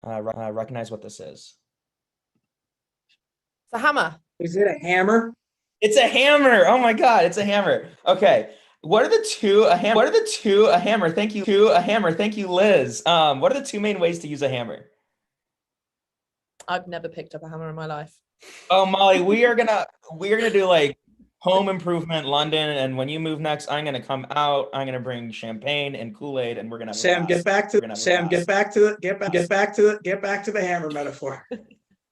Recognize what this is. It's a hammer. Is it a hammer? It's a hammer. Oh my God, it's a hammer. Okay. What are the two a hammer? What are the two a hammer? Thank you. Two a hammer. Thank you, Liz. What are the two main ways to use a hammer? I've never picked up a hammer in my life. Oh, Molly, we are gonna do like home improvement London, and when you move next, I'm gonna come out. I'm gonna bring champagne and Kool-Aid, and we're gonna have Sam, a get blast. back We're to gonna have a Sam, blast. get back to the hammer metaphor.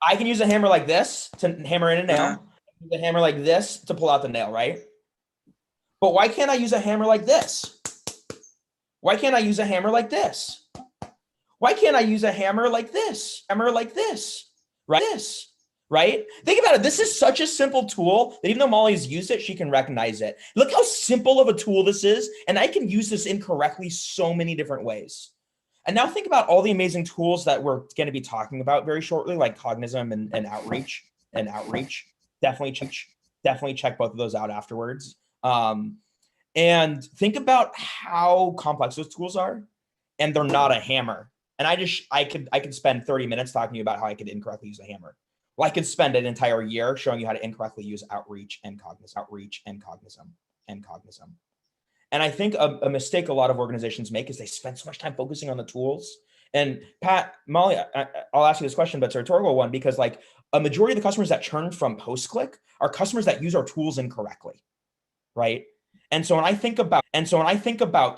I can use a hammer like this to hammer in a nail. Uh-huh. Use a hammer like this to pull out the nail, right? But why can't I use a hammer like this? Why can't I use a hammer like this? Why can't I use a hammer like this? Hammer like this, right? This, right? Think about it. This is such a simple tool that even though Molly's used it, she can recognize it. Look how simple of a tool this is. And I can use this incorrectly so many different ways. And now think about all the amazing tools that we're going to be talking about very shortly, like Cognism and Outreach and Outreach. Definitely check both of those out afterwards. And think about how complex those tools are, and they're not a hammer. And I could spend 30 minutes talking to you about how I could incorrectly use a hammer. Well, I could spend an entire year showing you how to incorrectly use Outreach and Cognism. And I think a mistake a lot of organizations make is they spend so much time focusing on the tools. And Pat, Molly, I'll ask you this question, but it's a rhetorical one, because like a majority of the customers that churn from PostClick are customers that use our tools incorrectly, right? And so when I think about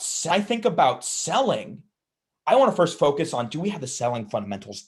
selling, I want to first focus on, do we have the selling fundamentals